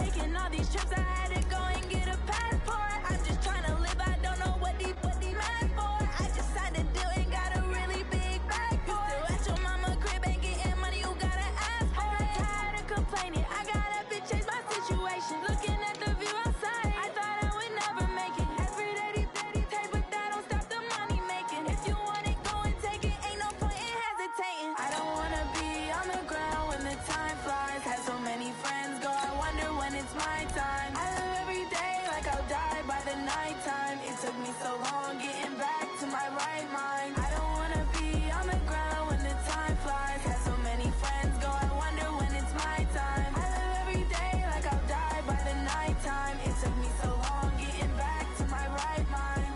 taking all these trips. I had to go and get a passport. I'm just trying to live. I don't know what these mad for. I just signed a deal and got a really big bag for it. You still at your mama crib and getting money, you gotta ask for it. Tired of complaining, I gotta change my situation. Looking at the view outside, I thought I would never make it. Every day these take, but that don't stop the money making. If you want it, go and take it. Ain't no point in hesitating. I don't wanna be on the ground when the time flies. Had so many friends go, I wonder when it's my time. I live every day like I'll die by the nighttime. It took me so long getting back to my right mind. I don't wanna be on the ground when the time flies. Had so many friends go, I wonder when it's my time. I live every day like I'll die by the nighttime. It took me so long getting back to my right mind.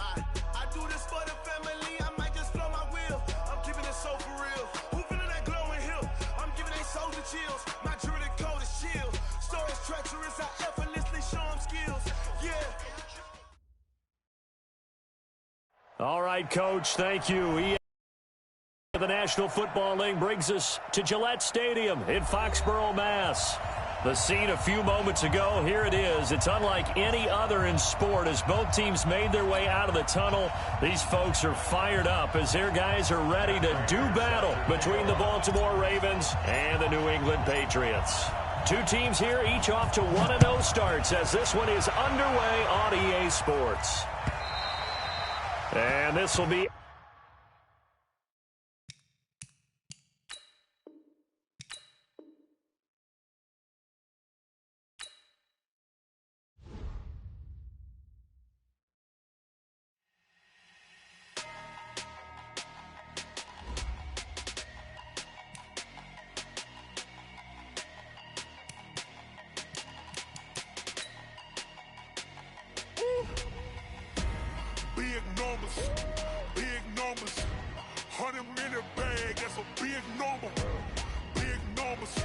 I do this for the family, I might just blow my wheel. I'm keeping it so for real. Who feeling that glowing hill? I'm giving they soldier chills. My jewelry code is chill. Stories treacherous, I effortlessly show them skills. Yeah. All right, Coach, thank you. The National Football League brings us to Gillette Stadium in Foxborough, Mass. The scene a few moments ago, here it is. It's unlike any other in sport as both teams made their way out of the tunnel. These folks are fired up as their guys are ready to do battle between the Baltimore Ravens and the New England Patriots. Two teams here, each off to 1-0 starts as this one is underway on EA Sports. And this will be big numbers, 100-minute bag, that's a big number. Big numbers,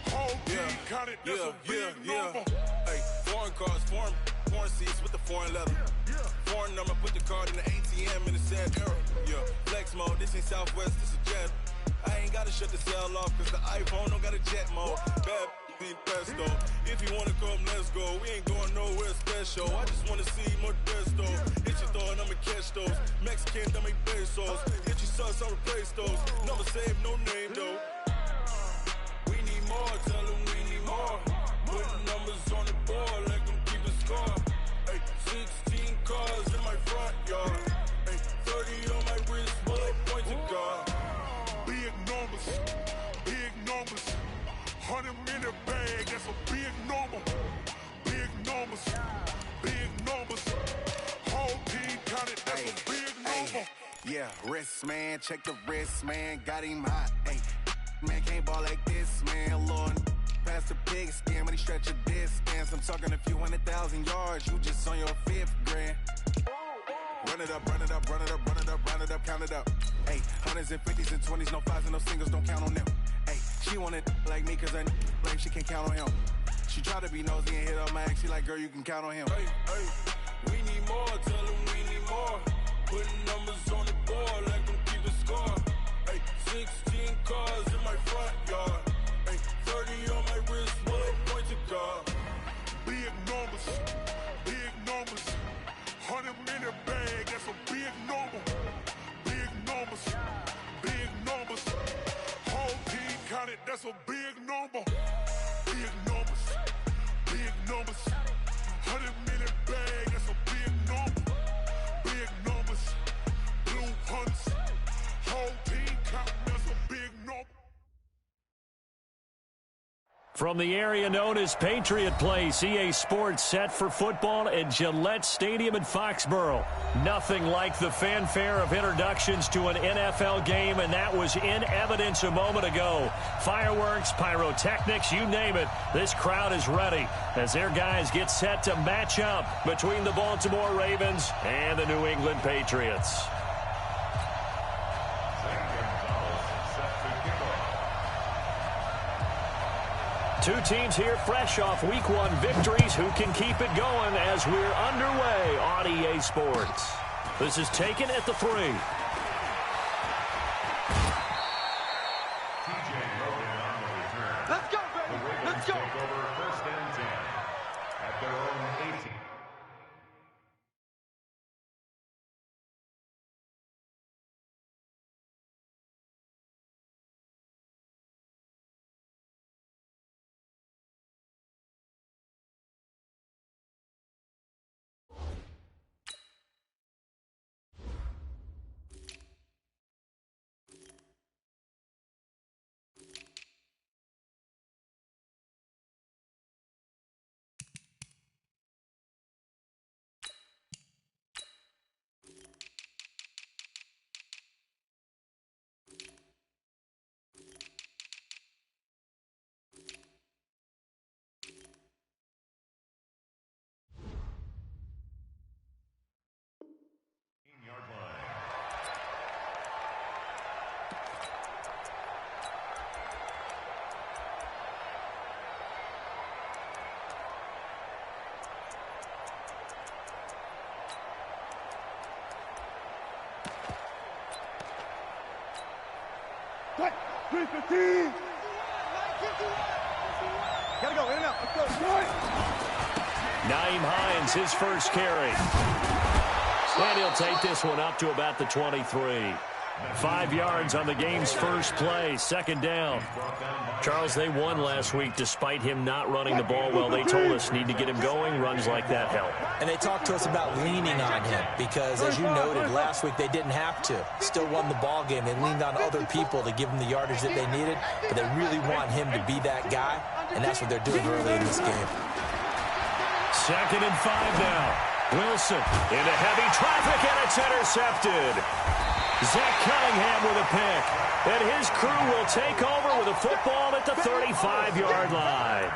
whole team counted, that's a big number. Hey, foreign cars, foreign seats with the foreign leather. Foreign number, put the card in the ATM in the sad era. Yeah, flex mode, this ain't Southwest, this is Jet. I ain't gotta shut the cell off, cause the iPhone don't got a jet mode. Bad be pesto. If you wanna come, let's go. We ain't going nowhere special. I just wanna see more desto. Hit your throw and I'ma catch those. Mexican, dummy pesos. Hit your sons, I'll replace those. Never save no name though. We need more, tell them we need more. Putting numbers on the board, let them keep the score. Hey, 16 cars in my front yard. Hey, 30 on my wrist, bullet point to God. Big numbers, 100-minute bag, that's a big number. Big numbers, whole team counted, that's a big number. Yeah, wrist man, check the wrist man, got him hot. Hey, man can't ball like this, man. Lord, past the pig skin when he stretch a distance. I'm talking a few 100,000 yards, you just on your 5th grand. Run it up, count it up. Hey, hundreds and 50s and 20s, no 5s and no singles, don't count on them. Hey, she want it like me cause I like she can't count on him. She try to be nosy and hit up my ex, she like, girl, you can count on him. Hey, we need more, tell them we need more. Putting numbers on the board, let them keep the score. Hey, 16 cars in my front yard. Hey, 30 on my wrist, bullet point to God. Big numbers, 100-minute bag, that's a big number. Big numbers, whole team counted, that's a big number. Big numbers, 100-minute bag, that's a big number. Big numbers, blue hunts, whole team counting, that's a big number. from the area known as Patriot Place, EA Sports set for football at Gillette Stadium in Foxborough. Nothing like the fanfare of introductions to an NFL game, and that was in evidence a moment ago. Fireworks, pyrotechnics, you name it. This crowd is ready as their guys get set to match up between the Baltimore Ravens and the New England Patriots. Two teams here fresh off Week 1 victories. Who can keep it going as we're underway on EA Sports? This is taken at the 3. Let's go, baby. Let's go. Take over 1st and 10 at their own 18. What? 315. Gotta go, in and out. Let's go. Nyheim Hines, his first carry. And he'll take this one up to about the 23. 5 yards on the game's first play, 2nd down. Charles, they won last week despite him not running the ball well. They told us need to get him going. Runs like that help. And they talked to us about leaning on him because, as you noted, last week they didn't have to. Still won the ball game. They leaned on other people to give them the yardage that they needed, but they really want him to be that guy, and that's what they're doing early in this game. 2nd and 5 now. Wilson into heavy traffic, and it's intercepted. Zach Cunningham with a pick. And his crew will take over with a football at the 35-yard line.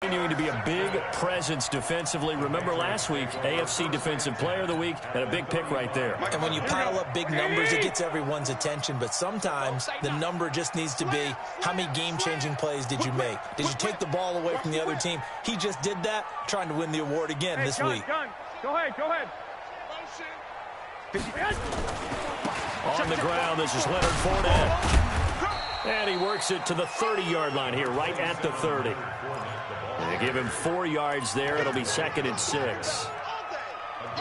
Continuing to be a big presence defensively. Remember last week, AFC Defensive Player of the Week, and a big pick right there. And when you pile up big numbers, it gets everyone's attention. But sometimes the number just needs to be, how many game-changing plays did you make? Did you take the ball away from the other team? He just did that, trying to win the award again this week. Go ahead. On the ground, this is Leonard Fournette. And he works it to the 30-yard line here, right at the 30. They give him 4 yards there. It'll be 2nd and 6.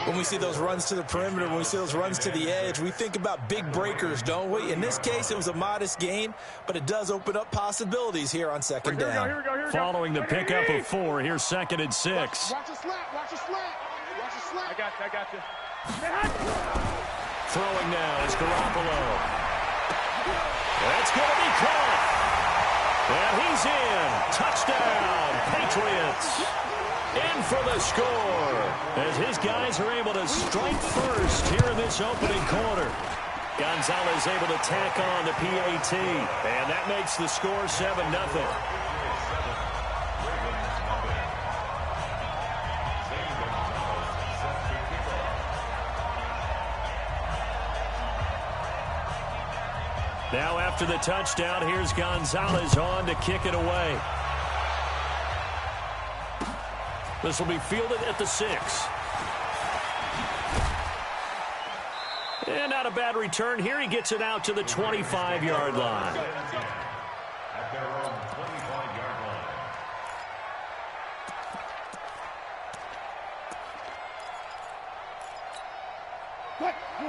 When we see those runs to the perimeter, when we see those runs to the edge, we think about big breakers, don't we? In this case, it was a modest gain, but it does open up possibilities here on 2nd down. Here we go. Following the pickup of 4, here's 2nd and 6. Watch the slant. I got you. Throwing now is Garoppolo. That's going to be caught. And he's in. Touchdown, Patriots. In for the score. As his guys are able to strike first here in this opening quarter. Gonzalez able to tack on the PAT. And that makes the score 7-0. Now after the touchdown, here's Gonzalez on to kick it away. This will be fielded at the 6. And not a bad return here. He gets it out to the 25-yard line. At their own 25-yard line.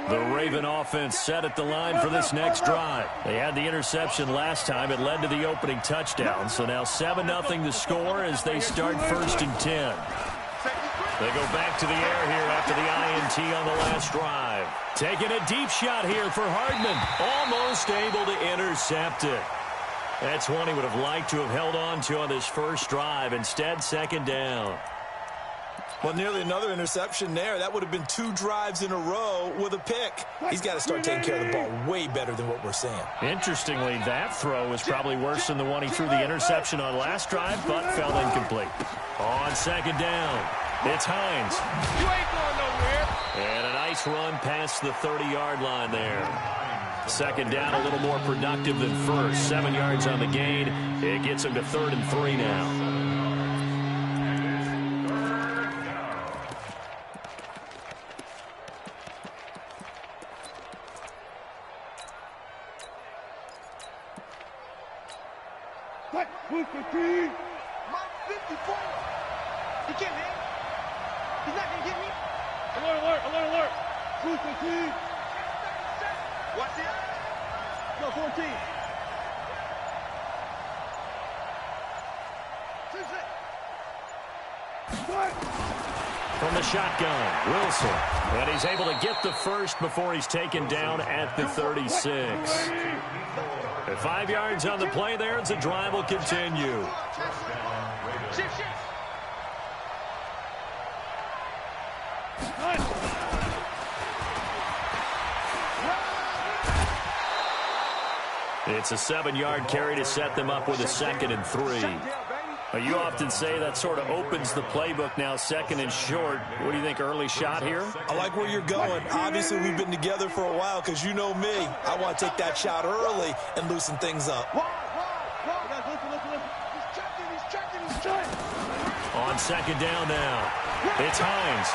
The Raven offense set at the line for this next drive. They had the interception last time. It led to the opening touchdown. So now 7-0 the score as they start 1st and 10. They go back to the air here after the INT on the last drive. Taking a deep shot here for Hardman. Almost able to intercept it. That's one he would have liked to have held on to on this first drive. Instead, 2nd down. Well, nearly another interception there. That would have been 2 drives in a row with a pick. He's got to start taking care of the ball way better than what we're seeing. Interestingly, that throw was probably worse than the one he threw the interception on last drive, but fell incomplete. On 2nd down, it's Hines. You ain't going nowhere. And a nice run past the 30-yard line there. Second down, a little more productive than first. 7 yards on the gain. It gets him to 3rd and 3 now. Mike 54. He can't hit. He's not going to get me. Alert. Who's 15? Watch it. Go 14. From the shotgun, Wilson. And he's able to get the first before he's taken down at the 36. 5 yards on the play there as the drive will continue. It's a 7-yard carry to set them up with a 2nd and 3. You often say that sort of opens the playbook now, 2nd and short. What do you think, early shot here? I like where you're going. Obviously, we've been together for a while because you know me. I want to take that shot early and loosen things up. On 2nd down now, it's Hines.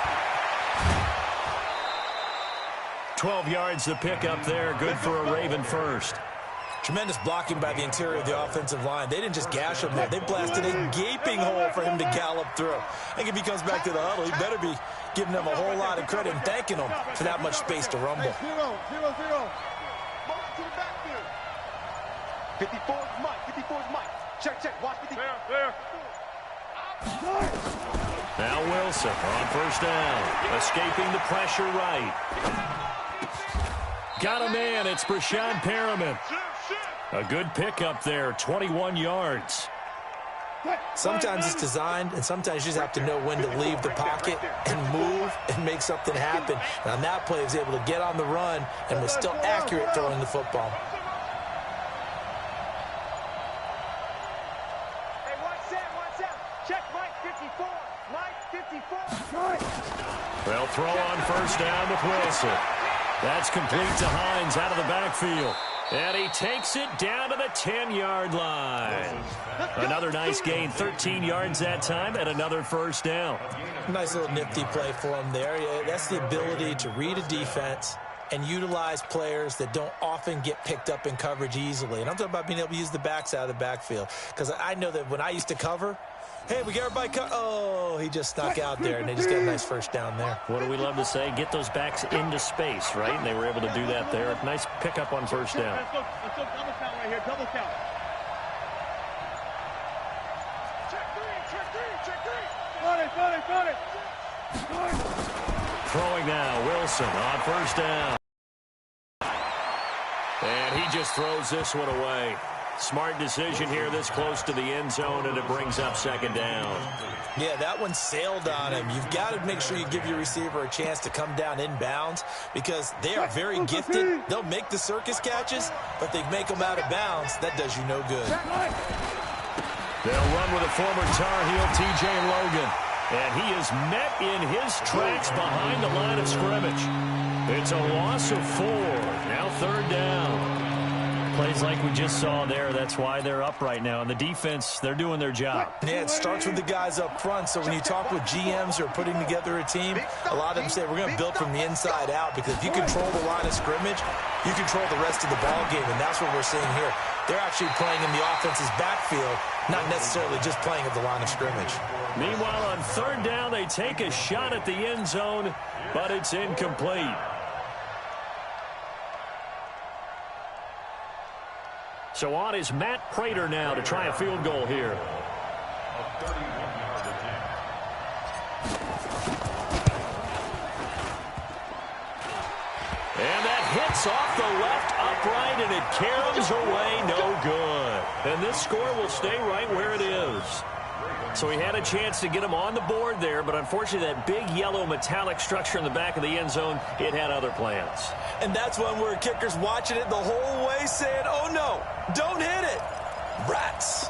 12 yards to pick up there. Good for a Raven first. Tremendous blocking by the interior of the offensive line. They didn't just gash him there. They blasted a gaping hole for him to gallop through. I think if he comes back to the huddle, he better be giving them a whole lot of credit and thanking them for that much space to rumble. 0-0. Motion to the backfield. 54 is Mike. 54 is Mike. Check. Watch 54. There. Now Wilson on 1st down. Escaping the pressure right. Got a man. It's Brashad Perriman. A good pickup there, 21 yards. Sometimes it's designed, and sometimes you just have to know when to leave the pocket and move and make something happen. And on that play, he was able to get on the run and was still accurate throwing the football. Hey, watch out. Check Mike 54. Mike 54. They'll throw on 1st down with Wilson. That's complete to Hines out of the backfield. And he takes it down to the 10-yard line. Another nice gain, 13 yards that time, and another 1st down. Nice little nifty play for him there. That's the ability to read a defense and utilize players that don't often get picked up in coverage easily. And I'm talking about being able to use the backs out of the backfield. Because I know that when I used to cover, hey, we got everybody oh, he just snuck out there, and they just got a nice 1st down there. What do we love to say? Get those backs into space, right? And they were able to do that there. Nice pickup on 1st down. Let's go double count right here. Double count. Check three. Got it. Throwing now, Wilson on 1st down. And he just throws this one away. Smart decision here this close to the end zone, and it brings up 2nd down. Yeah, that one sailed on him. You've got to make sure you give your receiver a chance to come down inbounds because they are very gifted. They'll make the circus catches, but they make them out of bounds. That does you no good. They'll run with a former Tar Heel, T.J. Logan, and he is met in his tracks behind the line of scrimmage. It's a loss of 4. Now 3rd down. Plays like we just saw there. That's why they're up right now. And the defense, they're doing their job. Yeah, it starts with the guys up front. So when you talk with GMs who are putting together a team, a lot of them say we're going to build from the inside out because if you control the line of scrimmage, you control the rest of the ball game. And that's what we're seeing here. They're actually playing in the offense's backfield, not necessarily just playing at the line of scrimmage. Meanwhile, on 3rd down, they take a shot at the end zone, but it's incomplete. So on is Matt Prater now to try a field goal here. And that hits off the left upright, and it caroms away, no good. And this score will stay right where it is. So he had a chance to get him on the board there, but unfortunately that big yellow metallic structure in the back of the end zone, it had other plans. And that's one where kicker's watching it the whole way saying, oh no, don't hit it. Rats.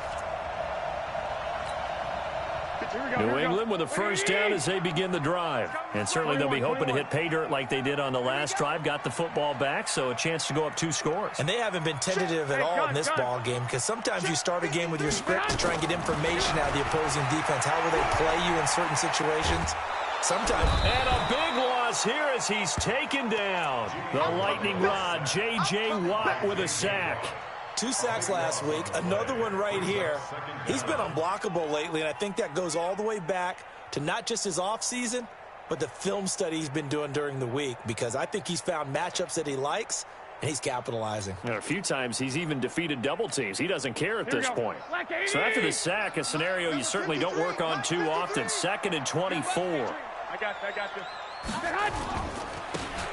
New England with a first down as they begin the drive. And certainly they'll be hoping to hit pay dirt like they did on the last drive. Got the football back, so a chance to go up 2 scores. And they haven't been tentative at all in this ball game, because sometimes you start a game with your script to try and get information out of the opposing defense. How will they play you in certain situations? Sometimes. And a big loss here as he's taken down. The lightning rod, J.J. Watt with a sack. 2 sacks last week, another one right here. He's been unblockable lately, and I think that goes all the way back to not just his offseason, but the film study he's been doing during the week, because I think he's found matchups that he likes, and he's capitalizing. A few times he's even defeated double teams. He doesn't care at this point. So after the sack, a scenario you certainly don't work on too often. 2nd and 24. I got this.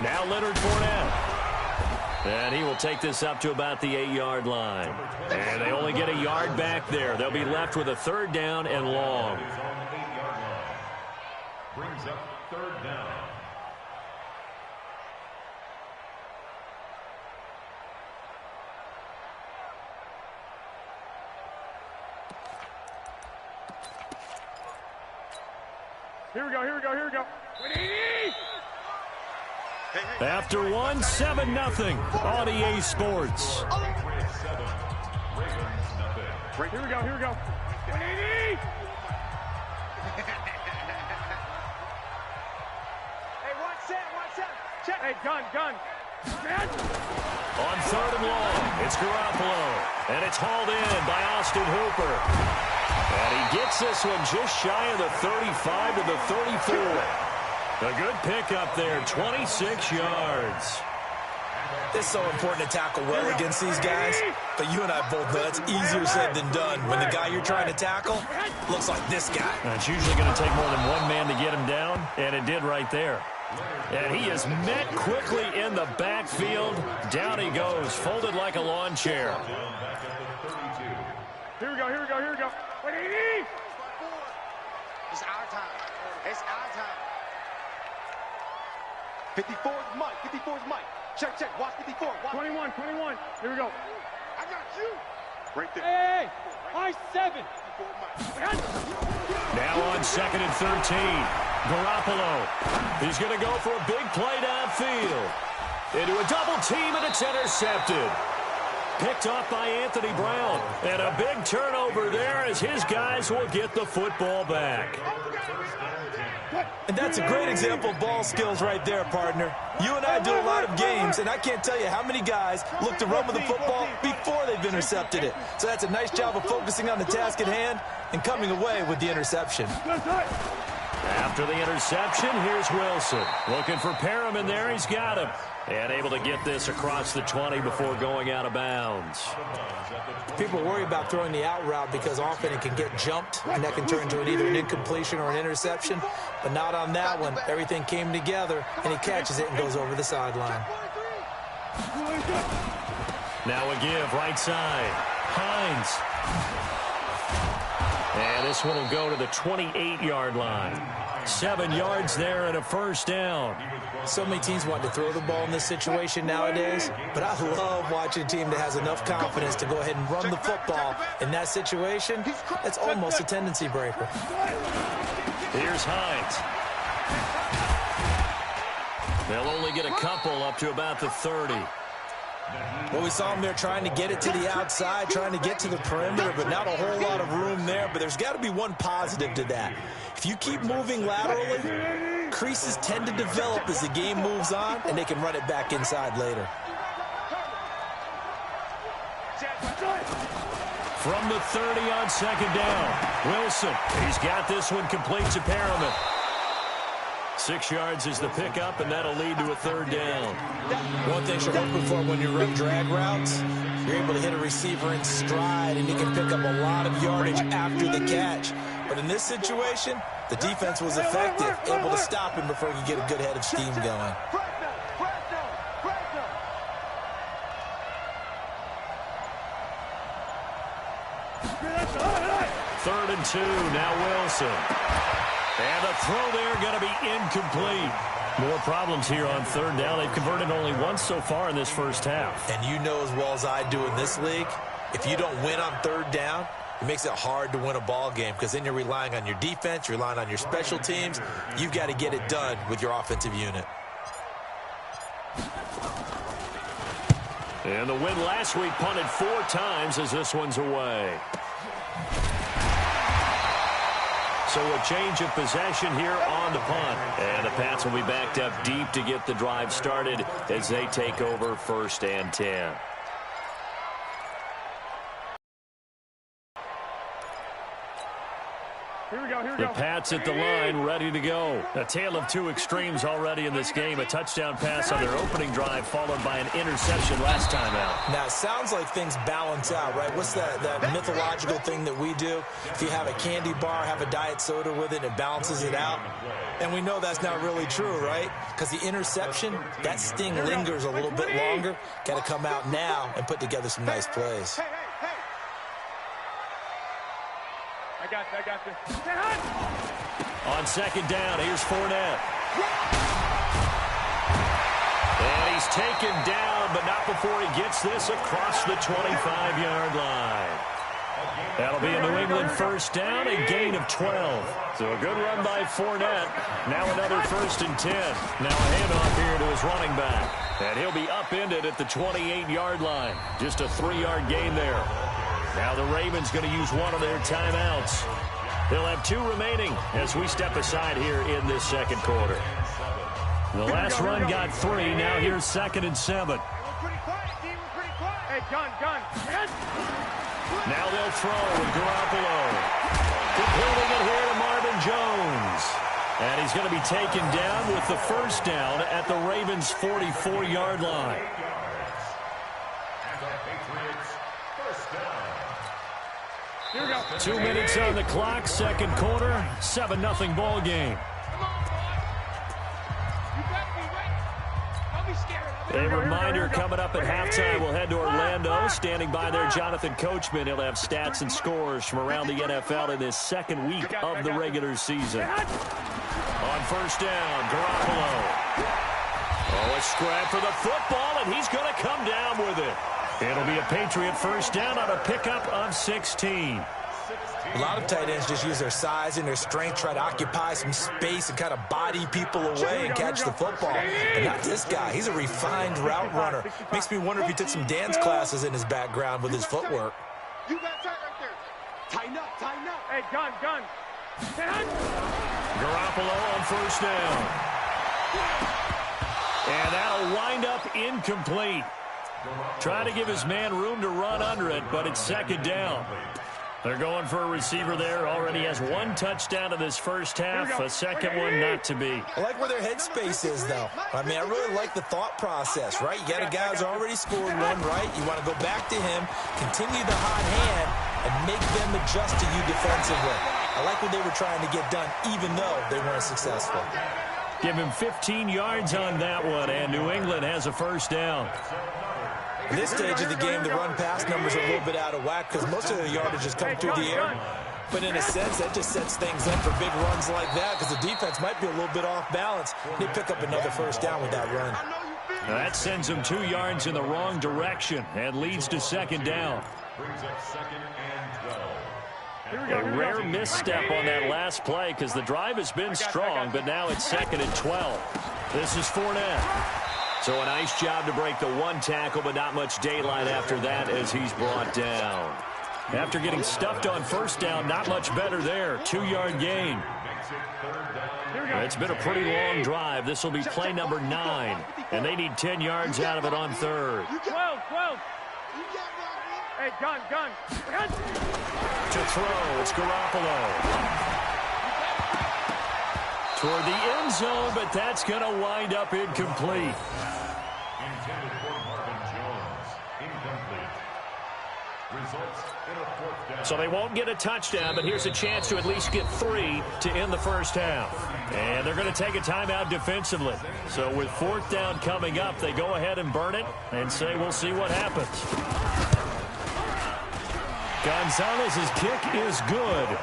Now Leonard Fournette. And he will take this up to about the 8-yard line. And they only get a yard back there. They'll be left with a 3rd down and long. Brings up 3rd down. Here we go. After 1, 7-0 on EA Sports. Here we go. 180! Hey, one set. Check. Hey, gun. On 3rd and long, it's Garoppolo. And it's hauled in by Austin Hooper. And he gets this one just shy of the 35 to the 34. A good pickup there, 26 yards. It's so important to tackle well against these guys, but you and I both know it's easier said than done when the guy you're trying to tackle looks like this guy. It's usually going to take more than one man to get him down, and it did right there. And he is met quickly in the backfield. Down he goes, folded like a lawn chair. Here we go. 180! It's our time. 54's Mike. Check. Watch 54. 21. Here we go. I got you. Right there. Hey, I-7. Now on 2nd and 13. Garoppolo. He's going to go for a big play downfield. Into a double team, and it's intercepted. Picked off by Anthony Brown. And a big turnover there as his guys will get the football back. And that's a great example of ball skills right there, partner. You and I do a lot of games, and I can't tell you how many guys look to run with the football before they've intercepted it. So that's a nice job of focusing on the task at hand and coming away with the interception. After the interception, here's Wilson. Looking for Perriman there. He's got him. And able to get this across the 20 before going out of bounds. People worry about throwing the out route because often it can get jumped, and that can turn into either an incompletion or an interception. But not on that one. Everything came together, and he catches it and goes over the sideline. Now a give, right side. Hines. And this one will go to the 28-yard line. 7 yards there and a first down. So many teams want to throw the ball in this situation nowadays, but I love watching a team that has enough confidence to go ahead and run the football in that situation. It's almost a tendency breaker. Here's Hines. They'll only get a couple up to about the 30. Well, we saw him there trying to get it to the outside, trying to get to the perimeter, but not a whole lot of room there. But there's got to be one positive to that. If you keep moving laterally, creases tend to develop as the game moves on, and they can run it back inside later. From the 30 on 2nd down, Wilson. He's got this one complete to Perriman. 6 yards is the pickup, and that'll lead to a 3rd down. One thing you're hoping for when you run drag routes, you're able to hit a receiver in stride, and he can pick up a lot of yardage after the catch. But in this situation, the defense was effective, able to stop him before he could get a good head of steam going. 3rd and 2, now Wilson. And the throw there going to be incomplete. More problems here on 3rd down. They've converted only once so far in this first half. And you know as well as I do in this league, if you don't win on 3rd down, It makes it hard to win a ball game because then you're relying on your defense, you're relying on your special teams. You've got to get it done with your offensive unit. And the win last week punted 4 times as this one's away. So a change of possession here on the punt. And the Pats will be backed up deep to get the drive started as they take over 1st and 10. The Pats at the line, ready to go. A tale of 2 extremes already in this game. A touchdown pass on their opening drive, followed by an interception last time out. Now, it sounds like things balance out, right? What's that mythological thing that we do? If you have a candy bar, have a diet soda with it, it balances it out. And we know that's not really true, right? Because the interception, that sting lingers a little bit longer. Got to come out now and put together some nice plays. I got this. On 2nd down, here's Fournette. And he's taken down, but not before he gets this across the 25-yard line. That'll be a New England 1st down, a gain of 12. So a good run by Fournette. Now another 1st and 10. Now a handoff here to his running back. And he'll be upended at the 28-yard line. Just a 3-yard gain there. Now the Ravens going to use one of their timeouts. They'll have 2 remaining as we step aside here in this 2nd quarter. The last run got 3. Now here's 2nd and 7. We're pretty quiet, D. We're pretty quiet. Hey, gun. Now they'll throw with Garoppolo. Completing it here to Marvin Jones. And he's going to be taken down with the 1st down at the Ravens' 44-yard line. 2 minutes on the clock, 2nd quarter, 7-0 ball game. A reminder coming up at halftime, we'll head to Orlando. Standing by there, Jonathan Coachman. He'll have stats and scores from around the NFL in this 2nd week of the regular season. On 1st down, Garoppolo. Oh, a scrap for the football, and he's going to come down with it. It'll be a Patriot 1st down on a pickup of 16. A lot of tight ends just use their size and their strength, try to occupy some space and kind of body people away and catch the football. But not this guy. He's a refined route runner. Makes me wonder if he took some dance classes in his background with his footwork. You got tight right there. Tighten up. Hey, gun. Garoppolo on 1st down. And that'll wind up incomplete. Trying to give his man room to run under it, but it's 2nd down. They're going for a receiver there. Already has 1 touchdown in this 1st half. A 2nd one not to be. I like where their headspace is, though. I mean, I really like the thought process, right? You got a guy who's already scored 1, right? You want to go back to him, continue the hot hand, and make them adjust to you defensively. I like what they were trying to get done, even though they weren't successful. Give him 15 yards on that one, and New England has a 1st down. At this stage of the game, the run-pass numbers are a little bit out of whack because most of the yardage has come through the air. But in a sense, that just sets things up for big runs like that because the defense might be a little bit off balance. They pick up another 1st down with that run. Now that sends them 2 yards in the wrong direction and leads to 2nd down. A rare misstep on that last play because the drive has been strong, but now it's 2nd and 12. This is Fournette. So a nice job to break the 1 tackle, but not much daylight after that as he's brought down. After getting stuffed on 1st down, not much better there. 2-yard gain. It's been a pretty long drive. This will be play number 9, and they need 10 yards out of it on 3rd. 12. Hey, gun. To throw, it's Garoppolo. Toward the end zone, but that's going to wind up incomplete. Intended for Marvin Jones. Incomplete. Results in a 4th down. So they won't get a touchdown, but here's a chance to at least get 3 to end the 1st half. And they're going to take a timeout defensively. So with 4th down coming up, they go ahead and burn it and say we'll see what happens. Gonzalez's kick is good.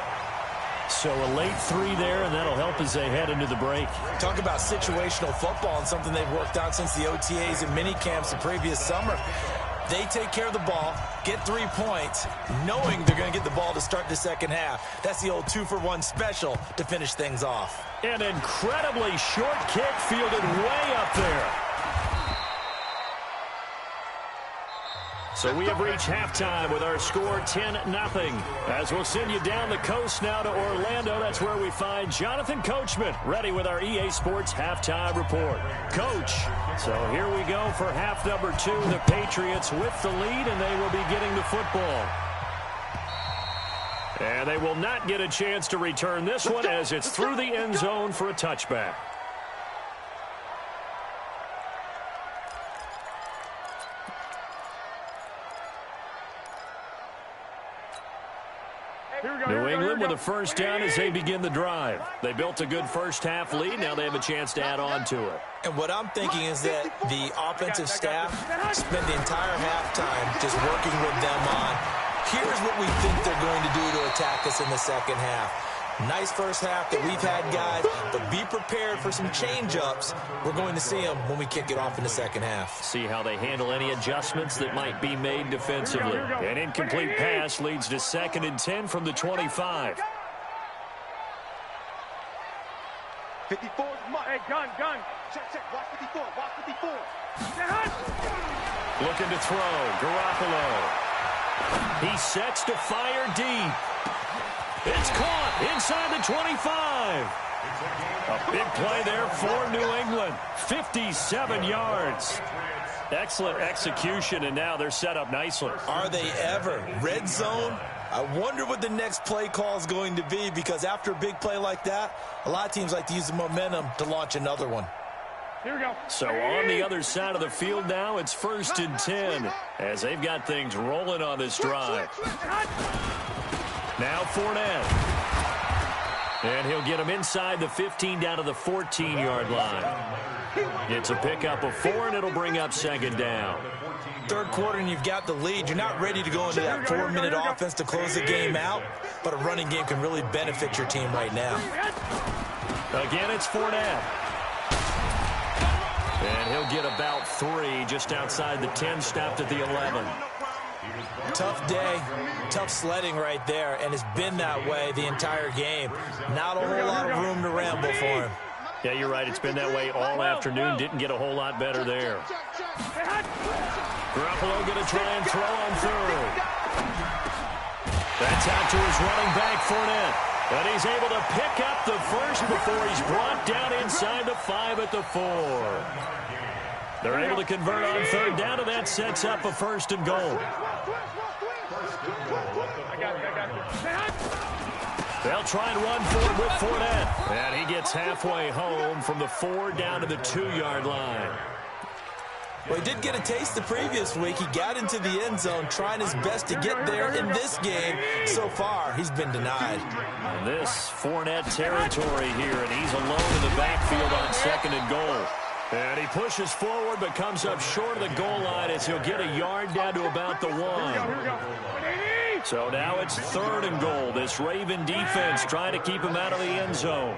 So a late 3 there, and that'll help as they head into the break. Talk about situational football and something they've worked on since the OTAs and mini camps the previous summer. They take care of the ball, get 3 points, knowing they're going to get the ball to start the second half. That's the old 2-for-1 special to finish things off. An incredibly short kick fielded way up there. So we have reached halftime with our score 10-0. As we'll send you down the coast now to Orlando, that's where we find Jonathan Coachman, ready with our EA Sports halftime report. Coach, so here we go for half number 2. The Patriots with the lead, and they will be getting the football. And they will not get a chance to return this one as it's through the end zone for a touchback. New England with a first down as they begin the drive. They built a good first-half lead. Now they have a chance to add on to it. And what I'm thinking is that the offensive staff spent the entire halftime just working with them on, here's what we think they're going to do to attack us in the second half. Nice first half that we've had, guys, but be prepared for some change-ups. We're going to see them when we kick it off in the second half. See how they handle any adjustments that might be made defensively. An incomplete pass leads to 2nd and 10 from the 25. 54. Hey, gun. Check. Watch 54. Watch 54. Looking to throw. Garoppolo. He sets to fire deep. It's caught inside the 25. A big play there for New England. 57 yards. Excellent execution, and now they're set up nicely. Are they ever? Red zone? I wonder what the next play call is going to be, because after a big play like that, a lot of teams like to use the momentum to launch another one. Here we go. So on the other side of the field now, it's 1st and 10 as they've got things rolling on this drive. Now Fournette. And he'll get him inside the 15 down to the 14-yard line. It's a pickup of 4, and it'll bring up 2nd down. Third quarter, and you've got the lead. You're not ready to go into that 4-minute offense to close the game out, but a running game can really benefit your team right now. Again, it's Fournette. And he'll get about 3 just outside the 10, stopped at the 11. Tough day, tough sledding right there, and it's been that way the entire game. Not a whole lot of room to ramble for him. Yeah, you're right. It's been that way all afternoon. Didn't get a whole lot better there. Garoppolo going to try and throw on third. That's out to his running back, Fournette. And he's able to pick up the first before he's brought down inside the 5 at the 4. They're able to convert on 3rd down, and that sets up a 1st and goal. They'll try and run for it with Fournette. And he gets halfway home from the 4 down to the 2-yard line. Well, he did get a taste the previous week. He got into the end zone trying his best to get there in this game. So far, he's been denied. And this Fournette territory here, and he's alone in the backfield on 2nd and goal. And he pushes forward but comes up short of the goal line as he'll get a yard down to about the 1. So now it's 3rd and goal. This Raven defense trying to keep him out of the end zone.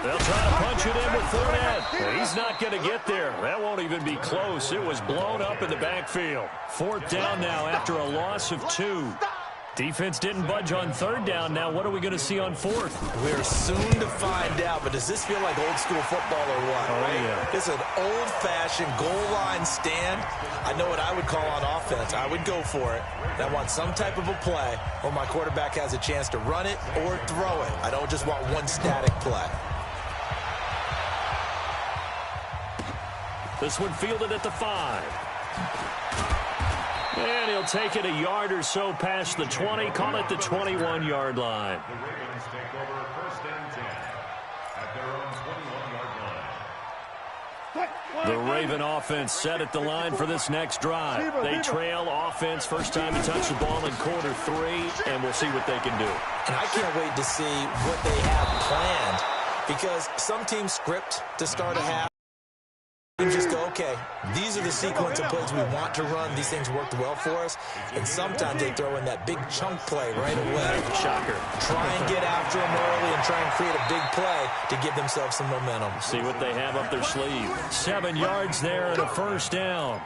They'll try to punch it in with Fournette. He's not going to get there. That won't even be close. It was blown up in the backfield. 4th down now after a loss of 2. Defense didn't budge on 3rd down. Now what are we going to see on 4th? We're soon to find out, but does this feel like old school football or what? Oh, right? Yeah. It's an old-fashioned goal line stand. I know what I would call on offense. I would go for it. And I want some type of a play where my quarterback has a chance to run it or throw it. I don't just want one static play. This one fielded at the 5. And he'll take it a yard or so past the 20, call it the 21-yard line. The Ravens take over 1st and 10 at their own 21-yard line. The Raven offense set at the line for this next drive. They trail offense, first time to touch the ball in quarter 3, and we'll see what they can do. And I can't wait to see what they have planned, because some teams script to start a half. You just go, okay, these are the sequence of plays we want to run. These things worked well for us. And sometimes they throw in that big chunk play right away. Shocker. Try and get after them early and try and create a big play to give themselves some momentum. See what they have up their sleeve. 7 yards there and a 1st down.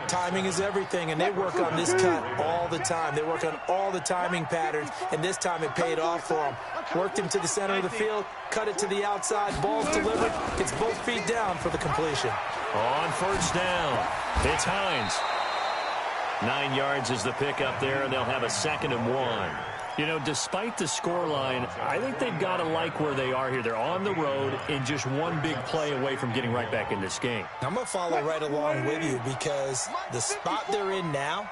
Timing is everything, and they work on this cut all the time. They work on all the timing patterns, and this time it paid off for them. Worked him to the center of the field, cut it to the outside, ball's delivered, gets both feet down for the completion. On first down, it's Hines. 9 yards is the pick up there, and they'll have a 2nd and 1. You know, despite the scoreline, I think they've got to like where they are here. They're on the road and just one big play away from getting right back in this game. I'm going to follow right along with you because the spot they're in now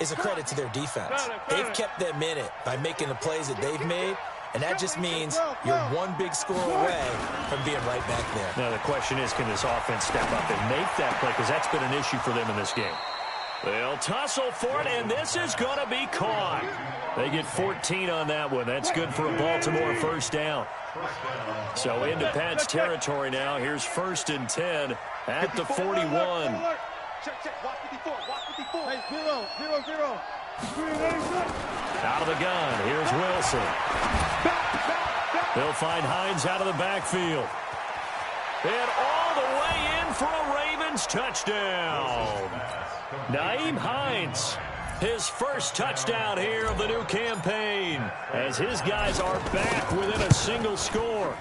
is a credit to their defense. They've kept them in it by making the plays that they've made, and that just means you're one big score away from being right back there. Now, the question is, can this offense step up and make that play? Because that's been an issue for them in this game. They'll tussle for it, and this is going to be caught. They get 14 on that one. That's good for a Baltimore first down. So into Pat's territory now. Here's 1st and 10 at the 41. Out of the gun. Here's Wilson. They'll find Hines out of the backfield. And all the way in for a Ravens touchdown. Nyheim Hines, his first touchdown here of the new campaign, as his guys are back within a single score.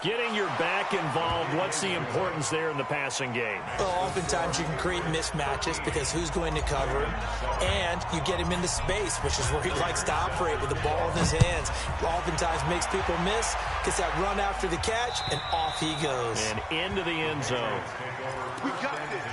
Getting your back involved, what's the importance there in the passing game? Well, oftentimes you can create mismatches because who's going to cover him, and you get him into space, which is where he likes to operate with the ball in his hands. Oftentimes makes people miss, gets that run after the catch, and off he goes. And into the end zone. We got this.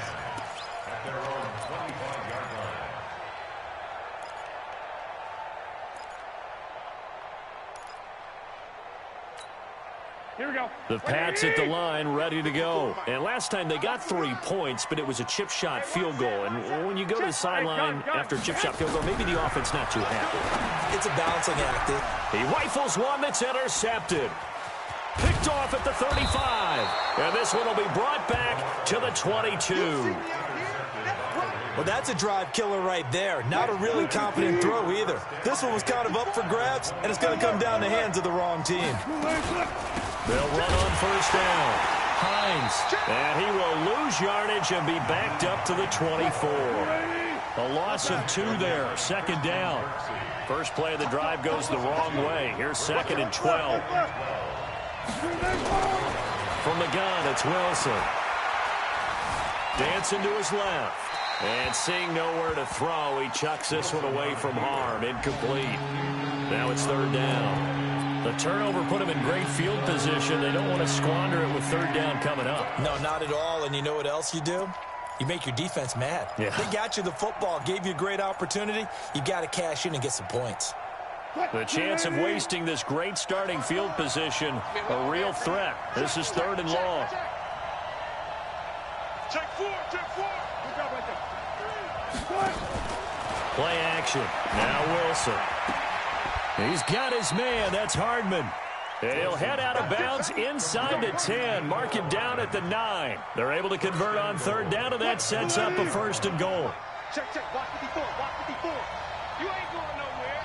Here we go. The Pats at the line, ready to go. And last time they got 3 points, but it was a chip shot field goal. And when you go to the sideline after a chip shot field goal, maybe the offense not too happy. It's a balancing act. He rifles one that's intercepted. Picked off at the 35. And this one will be brought back to the 22. Well, that's a drive killer right there. Not a really confident throw either. This one was kind of up for grabs, and it's going to come down the hands of the wrong team. They'll run on first down. Hines. And he will lose yardage and be backed up to the 24. A loss of 2 there. 2nd down. First play of the drive goes the wrong way. Here's 2nd and 12. From the gun, it's Wilson. Dancing to his left. And seeing nowhere to throw, he chucks this one away from harm. Incomplete. Now it's 3rd down. The turnover put him in great field position. They don't want to squander it with 3rd down coming up. No, not at all. And you know what else you do? You make your defense mad. Yeah. They got you the football, gave you a great opportunity. You got to cash in and get some points. The chance of wasting this great starting field position, a real threat. This is 3rd and long. Check 4, check 4. Good job right there. Play action. Now Wilson. He's got his man. That's Hardman. And he'll head out of bounds inside the 10. Mark him down at the 9. They're able to convert on 3rd down, and that sets up a 1st and goal. Check, check. Watch 54, watch 54. You ain't going nowhere.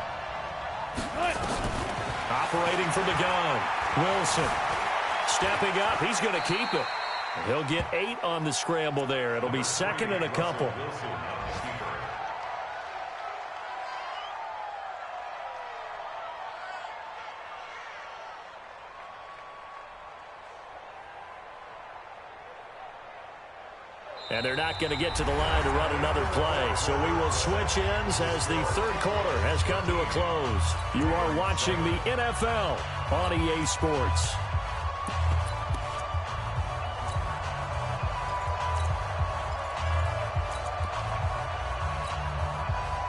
Operating from the gun. Wilson. Stepping up. He's going to keep it. He'll get 8 on the scramble there. It'll be 2nd and a couple. And they're not going to get to the line to run another play. So we will switch ends as the 3rd quarter has come to a close. You are watching the NFL on EA Sports.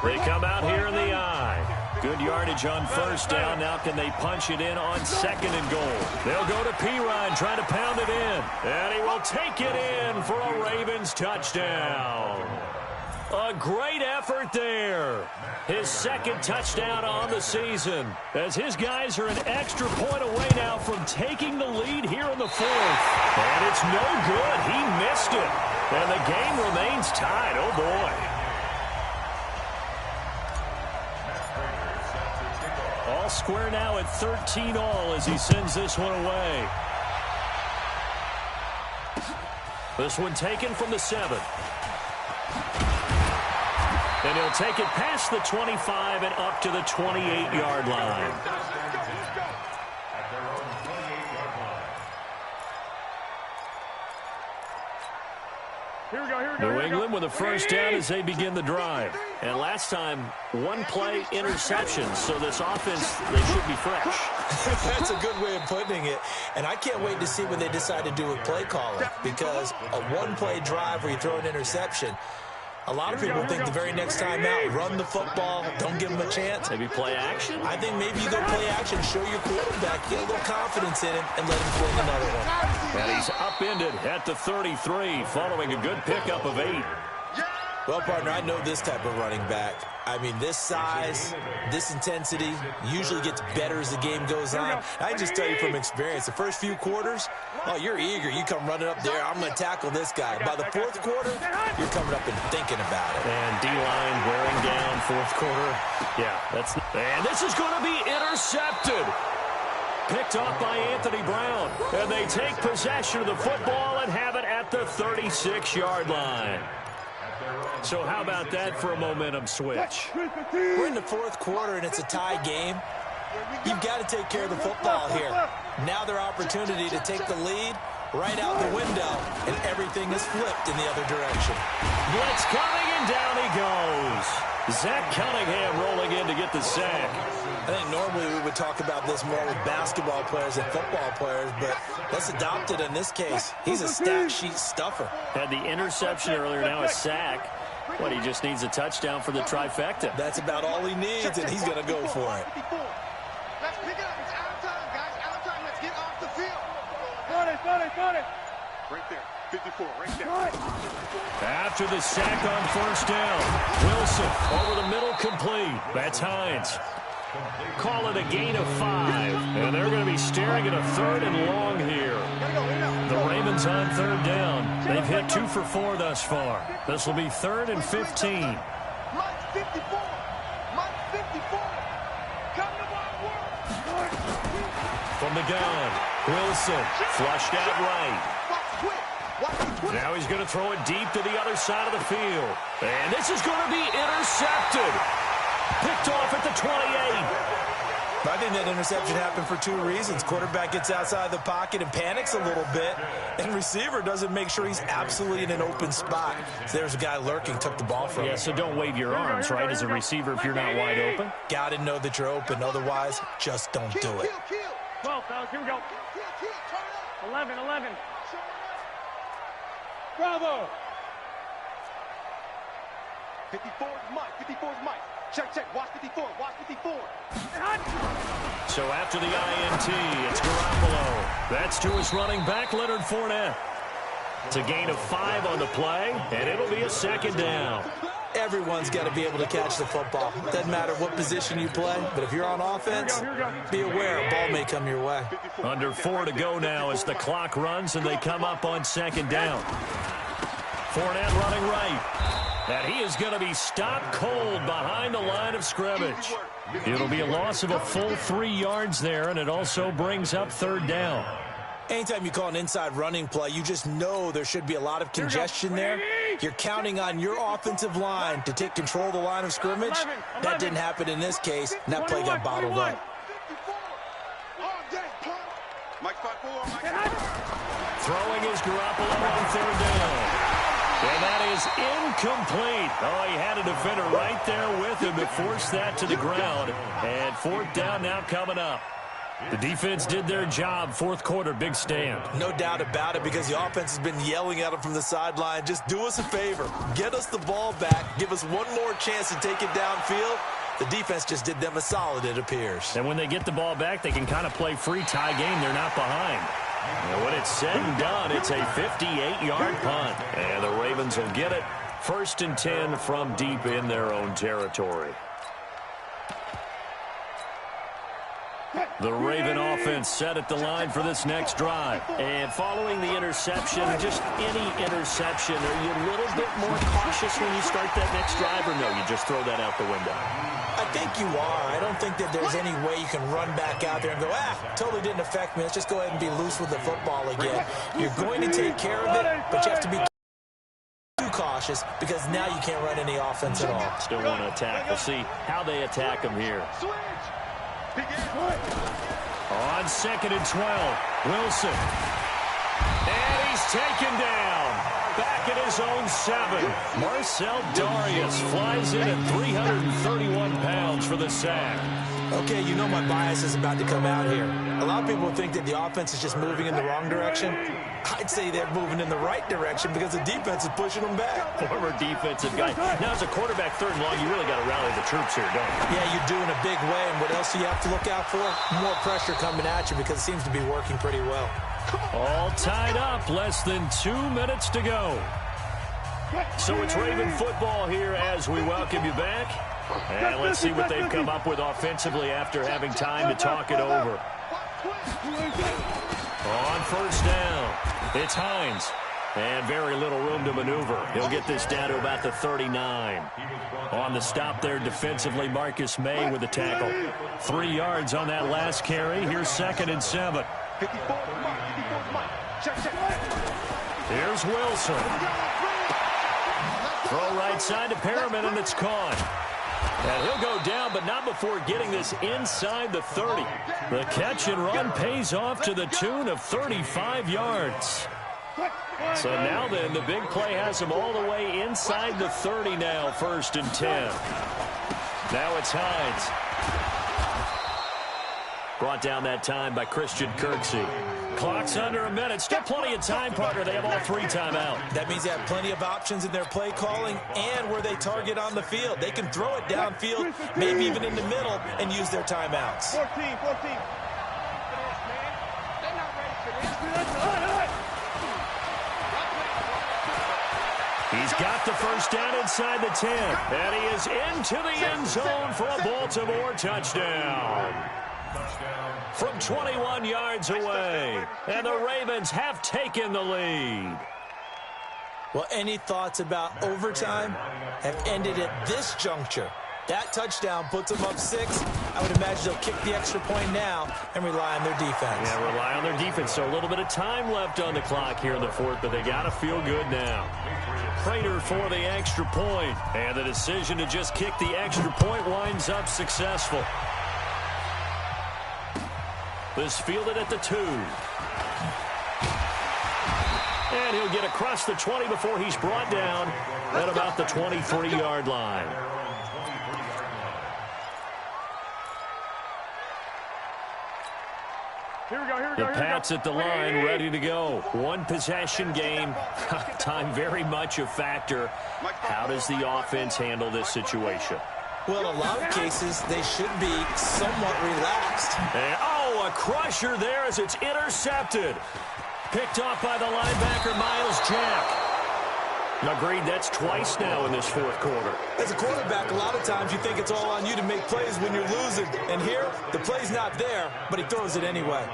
They come out here in the eye. Good yardage on 1st down. Now can they punch it in on 2nd and goal? They'll go to Pirine, trying to pound it in. And he will take it in for a Ravens touchdown. A great effort there. His 2nd touchdown on the season, as his guys are an extra point away now from taking the lead here in the 4th. And it's no good. He missed it. And the game remains tied. Oh, boy. All square now at 13 all as he sends this one away. This one taken from the 7. And he'll take it past the 25 and up to the 28-yard line. New England with a first down as they begin the drive. And last time, one-play interception, so this offense, they should be fresh. That's a good way of putting it. And I can't wait to see what they decide to do with play calling, because a one-play drive where you throw an interception, a lot of people think the very next time out, run the football, don't give them a chance. Maybe play action? I think maybe you go play action, show your quarterback, get a little confidence in him, and let him fling another one. And he's upended at the 33, following a good pickup of 8. Well, partner, I know this type of running back. I mean, this size, this intensity usually gets better as the game goes on. I just tell you from experience, the first few quarters, oh, you're eager. You come running up there, I'm going to tackle this guy. By the fourth quarter, you're coming up and thinking about it. And D-line wearing down fourth quarter. Yeah, and this is going to be intercepted. Picked off by Anthony Brown. And they take possession of the football and have it at the 36-yard line. So how about that for a momentum switch? We're in the fourth quarter, and it's a tie game. You've got to take care of the football here. Now their opportunity to take the lead right out the window, and everything is flipped in the other direction. Blitz coming, and down he goes. Zach Cunningham rolling in to get the sack. I think normally we would talk about this more with basketball players and football players, but let's adopt it in this case. He's a stat sheet stuffer. Had the interception earlier, now a sack. What, he just needs a touchdown for the trifecta. That's about all he needs, and he's going to go for it. Let's pick it up. It's out of time, guys. Out of time. Let's get off the field. Got it. Right there. 54, right there. After the sack on first down, Wilson over the middle, complete. That's Hines. Call it a gain of 5, and they're going to be staring at a 3rd and long here. The Ravens on 3rd down. They've hit 2 for 4 thus far. This will be 3rd and 15. Mike 54. Come to my work. From the gun, Wilson flushed out right. Now he's going to throw it deep to the other side of the field. And this is going to be intercepted. Picked off at the 28. I think that interception happened for 2 reasons. Quarterback gets outside the pocket and panics a little bit, and receiver doesn't make sure he's absolutely in an open spot. So there's a guy lurking, took the ball from him. Yeah, so don't wave your arms, right, as a receiver if you're not wide open. Got to know that you're open. Otherwise, just don't do it. 12, fellas, here we go. 11. Bravo. 54's Mike. Check. Watch 54. So after the INT, it's Garoppolo. That's to his running back, Leonard Fournette. It's a gain of 5 on the play, and it'll be a 2nd down. Everyone's got to be able to catch the football. Doesn't matter what position you play, but if you're on offense, be aware a ball may come your way. Under 4 to go now as the clock runs, and they come up on 2nd down. Fournette running right. And he is going to be stopped cold behind the line of scrimmage. It'll be a loss of a full 3 yards there, and it also brings up 3rd down. Anytime you call an inside running play, you just know there should be a lot of congestion there. You're counting on your offensive line to take control of the line of scrimmage. That didn't happen in this case, and that play got bottled up. Throwing is Garoppolo on 3rd down. And that is incomplete. Oh, he had a defender right there with him to force that to the ground. And 4th down now coming up. The defense did their job. 4th quarter, big stand. No doubt about it, because the offense has been yelling at him from the sideline. Just do us a favor. Get us the ball back. Give us one more chance to take it downfield. The defense just did them a solid, it appears. And when they get the ball back, they can kind of play free tie game. They're not behind. And when it's said and done, it's a 58-yard punt. And the Ravens will get it. 1st and 10 from deep in their own territory. The Raven offense set at the line for this next drive. And following the interception, just any interception, are you a little bit more cautious when you start that next drive, or no, you just throw that out the window? I think you are. I don't think that there's any way you can run back out there and go, totally didn't affect me. Let's just go ahead and be loose with the football again. You're going to take care of it, but you have to be too cautious. cautious because now you can't run any offense at all. Still want to attack. We'll see how they attack him here. On 2nd and 12, Wilson. And he's taken down. Back at his own 7. Marcel Darius flies in at 331 pounds for the sack. Okay, you know my bias is about to come out here. A lot of people think that the offense is just moving in the wrong direction. I'd say they're moving in the right direction because the defense is pushing them back. Former defensive guy. Now, as a quarterback 3rd and long, you really got to rally the troops here, don't you? Yeah, you do in a big way. And what else do you have to look out for? More pressure coming at you because it seems to be working pretty well. All tied up. Less than 2 minutes to go. So it's Raven football here as we welcome you back. And let's see what they've come up with offensively after having time to talk it over. On 1st down, it's Hines. And very little room to maneuver. He'll get this down to about the 39. On the stop there defensively, Marcus May with the tackle. 3 yards on that last carry. Here's 2nd and 7. Here's Wilson. Throw right side to Perriman, and it's caught. And he'll go down, but not before getting this inside the 30. The catch and run pays off to the tune of 35 yards. So now then, the big play has him all the way inside the 30 now, 1st and 10. Now it's Hines. Brought down that time by Christian Kirksey. Clock's under a minute. Still plenty of time, partner. They have all 3 timeout. That means they have plenty of options in their play calling and where they target on the field. They can throw it downfield, maybe even in the middle, and use their timeouts. 14. He's got the 1st down inside the 10. And he is into the end zone for a Baltimore touchdown. From 21 yards away. And the Ravens have taken the lead. Well, any thoughts about overtime have ended at this juncture. That touchdown puts them up 6. I would imagine they'll kick the extra point now and rely on their defense. Yeah, rely on their defense. So a little bit of time left on the clock here in the 4th, but they got to feel good now. Prater for the extra point. And the decision to just kick the extra point winds up successful. This fielded at the 2. And he'll get across the 20 before he's brought down at about the 23-yard line. The Pats at the line, ready to go. 1 possession game. Time very much a factor. How does the offense handle this situation? Well, in a lot of cases, they should be somewhat relaxed. And, a crusher there as it's intercepted. Picked off by the linebacker, Miles Jack. Agreed, that's twice now in this 4th quarter. As a quarterback, a lot of times you think it's all on you to make plays when you're losing. And here, the play's not there, but he throws it anyway.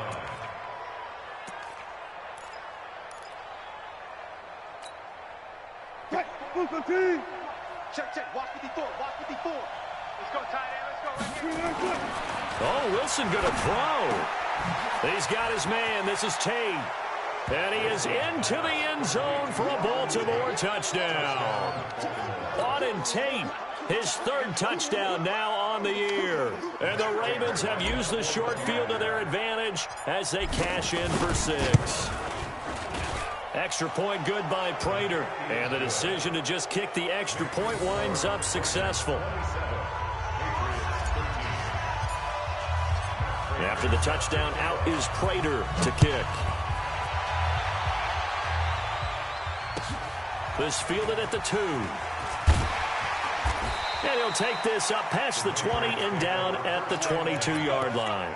Check. Watch 54. Let's go, tight end. Let's go. Oh, Wilson going to throw. He's got his man. This is Tate. And he is into the end zone for a Baltimore touchdown. Auden Tate, his 3rd touchdown now on the year. And the Ravens have used the short field to their advantage as they cash in for 6. Extra point good by Prater. And the decision to just kick the extra point winds up successful. After the touchdown, out is Prater to kick. This fielded at the 2. And he'll take this up past the 20 and down at the 22-yard line.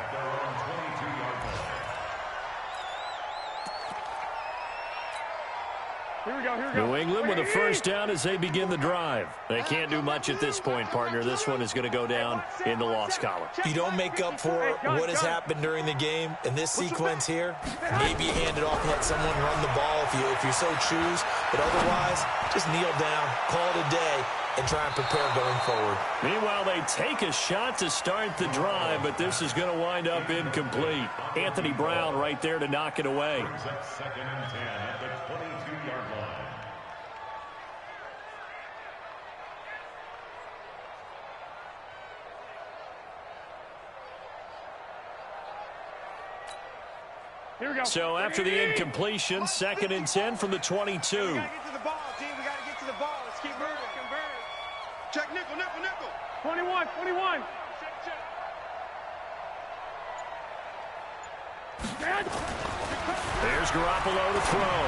Here we go. New England with a 1st down as they begin the drive. They can't do much at this point, partner. This one is going to go down in the loss column. You don't make up for what has happened during the game. In this sequence here, maybe you hand it off and let someone run the ball if you so choose. But otherwise, just kneel down, call it a day, and try and prepare going forward. Meanwhile, they take a shot to start the drive, but this is going to wind up incomplete. Anthony Brown right there to knock it away. 2nd and 10 at the 22-yard line. So after the incompletion, 2nd and 10 from the 22. We got to get to the ball, team. We got to get to the ball. Let's keep moving. Check nickel, nickel, nickel. 21, 21. Check. There's Garoppolo to throw.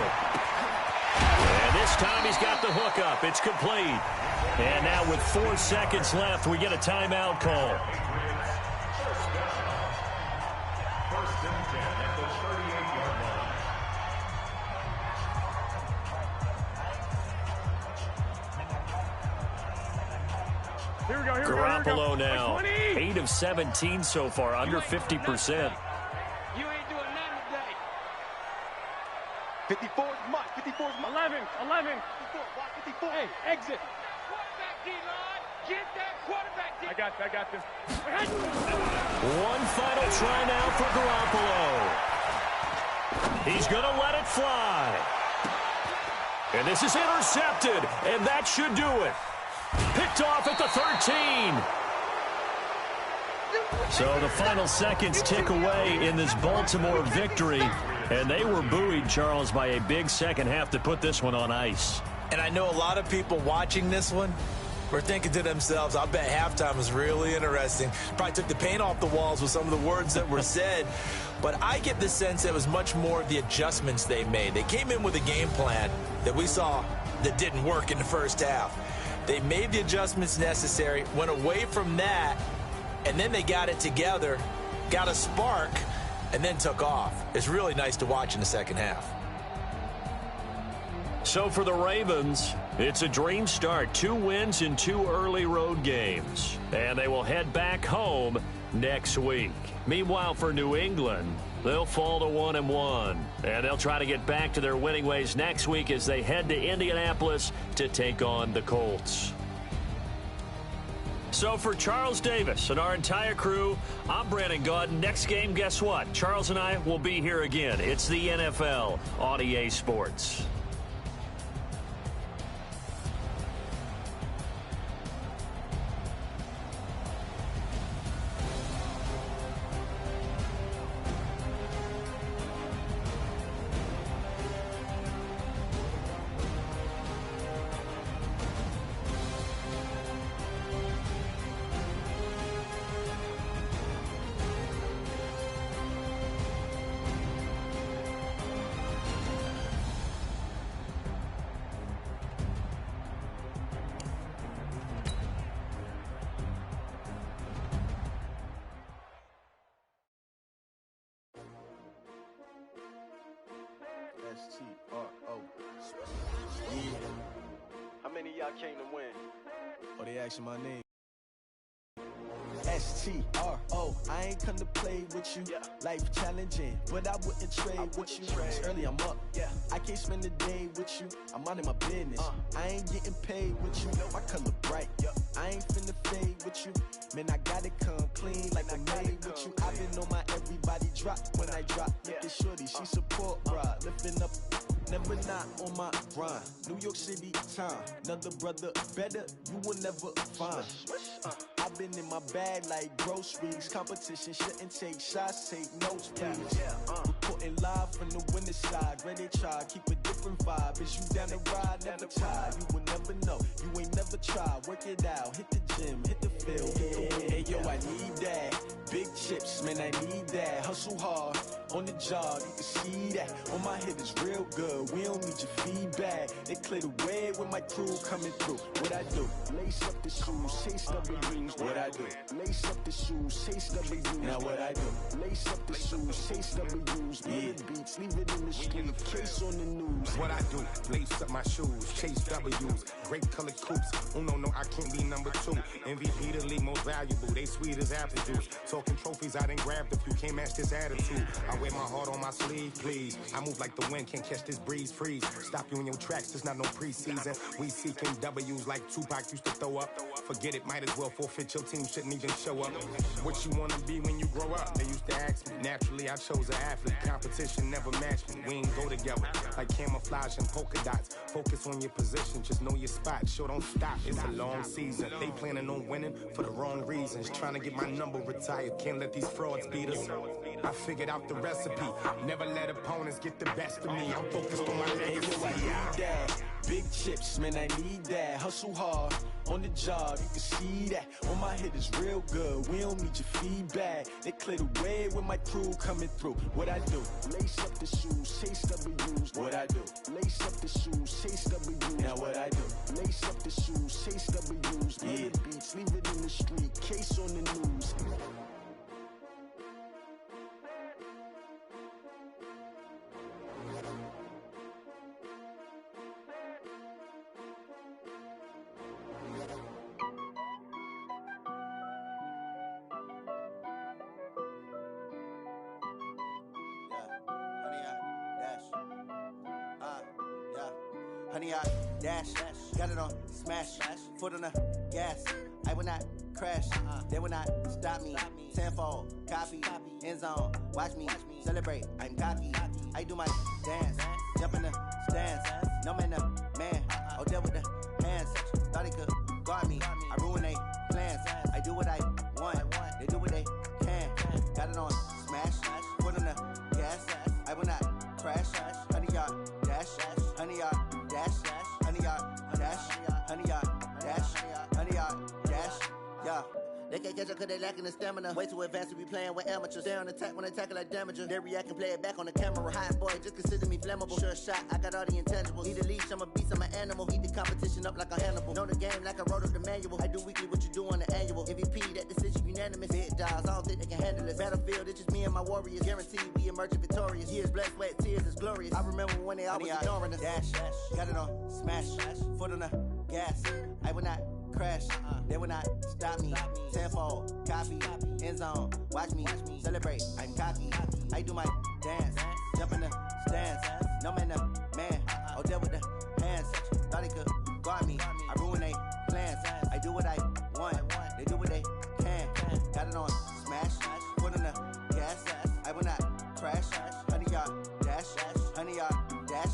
And this time he's got the hook up. It's complete. And now with 4 seconds left, we get a timeout call. First and 10 at the 38-yard line. Here we go. Garoppolo now, 8 of 17 so far, under 50%. You ain't doing nothing today. 54 is much. 54 is much. 11. 54. Watch 54. Hey, exit. Quarterback D-line. Get that quarterback D. I got this. One final try now for Garoppolo. He's going to let it fly. And this is intercepted, and that should do it. Picked off at the 13. So the final seconds tick away in this Baltimore victory. And they were buoyed, Charles, by a big second half to put this one on ice. And I know a lot of people watching this one were thinking to themselves, I bet halftime was really interesting. Probably took the paint off the walls with some of the words that were said. But I get the sense it was much more of the adjustments they made. They came in with a game plan that we saw that didn't work in the first half. They made the adjustments necessary, went away from that, and then they got it together, got a spark, and then took off. It's really nice to watch in the second half. So for the Ravens, it's a dream start. 2 wins in 2 early road games. And they will head back home next week. Meanwhile, for New England, they'll fall to 1-1. And they'll try to get back to their winning ways next week as they head to Indianapolis to take on the Colts. So for Charles Davis and our entire crew, I'm Brandon Gaudin. Next game, guess what? Charles and I will be here again. It's the NFL on EA Sports. S-T-R-O. Yeah. How many of y'all came to win? Oh, they asking my name. S-T-R-O. I ain't come to play with you. Yeah. Life challenging, but I wouldn't trade with you. It's early, I'm up. Yeah. I can't spend the day with you. I'm minding my business. I ain't getting paid with you. My color bright. I ain't finna fade with you. Man, I gotta come clean like I made with you. I've been on my everybody drop when I drop. Look at shorty, she support ride. Lifting up, never not on my grind. New York City time, another brother better, you will never find. I've been in my bag like groceries. Competition shouldn't take shots, take notes, please. Reporting live from the winning side. Ready to try, keep a different vibe. Is you down the ride, never tired. You will never know, you ain't never tried. Work it out, hit the gym, hit the field. Hey yo, I need that. Big chips, man, I need that. Hustle hard, on the job, you can see that. On my head is real good, we don't need your feedback. They clear the way with my crew coming through. What I do? Lace up the shoes, chase W's. What I do? Lace up the shoes, chase W's. Now what I do? Lace up the shoes, chase W's. Big beats, leave it in the street, case on the news. What I do? Lace up my shoes, chase W's. Great colored coops. Oh no, I can't be number 2. MVP the league most valuable. They sweet as apple juice. Talking trophies, I done grabbed a few. Can't match this attitude. I wear my heart on my sleeve, please. I move like the wind, can't catch this breeze. Freeze. Stop you in your tracks, there's not no preseason. We seeking W's like Tupac used to throw up. Forget it, might as well forfeit. Your team shouldn't even show up. What you wanna be when you grow up? They used to ask me. Naturally, I chose an athlete. Competition never matched me. We ain't go together like camouflage and polka dots. Focus on your position, just know your spot. Sure, don't stop. It's a long season. They planning on winning for the wrong reasons. Trying to get my number retired. Can't let these frauds beat us. I figured out the recipe. Never let opponents get the best of me. I'm focused on my legacy. I need that. Big chips, man, I need that. Hustle hard on the job, you can see that. On my head is real good. We don't need your feedback. They clear the way with my crew coming through. What I do? Lace up the shoes, chase W's. What I do? Lace up the shoes, chase W's. Now what I do? Lace up the shoes, chase W's. Yeah. The beats, leave it in the street. Case on the news. Honey, I dash, got it on smash, foot on the gas. I will not crash, they will not stop me. Tenfold, copy, end zone, watch me celebrate. I'm cocky, I do my dance, jump in the stands. No man, man, oh, there with the hands. Thought he could guard me, I ruin they plans. I do what I want, they do what they can. Got it on smash, foot on the gas. I will not crash, honey, y'all dash, honey, y'all dash, honey, y'all dash, honey, y'all dash, honey, y'all dash, yeah. They can't catch up cause they lacking the stamina. Way too advanced to be playing with amateurs. Stay on attack when I tackle like damager. They react and play it back on the camera. Hot boy, just consider me flammable. Sure shot, I got all the intangibles. Need a leash, I'm a beast, I'm an animal. Eat the competition up like a Hannibal. Know the game like I wrote up the manual. I do weekly what you do on the annual. MVP, that decision unanimous. Big dogs, I don't think they can handle this. Battlefield, it's just me and my warriors. Guaranteed we emerging victorious. Years, blood, sweat, tears, is glorious. I remember when they always ignoring us. Dash, got it on smash, foot on the gas. I will not crash, they will not stop me. Tenfold, copy, end zone, watch me celebrate. I'm cocky, I do my dance, jump in the stands. No man, man, oh, there with the hands. Thought he could guard me, I ruin they plans. I do what I want, they do what they can. Got it on smash, foot on the gas. I will not crash, honey, y'all dash, honey, y'all dash,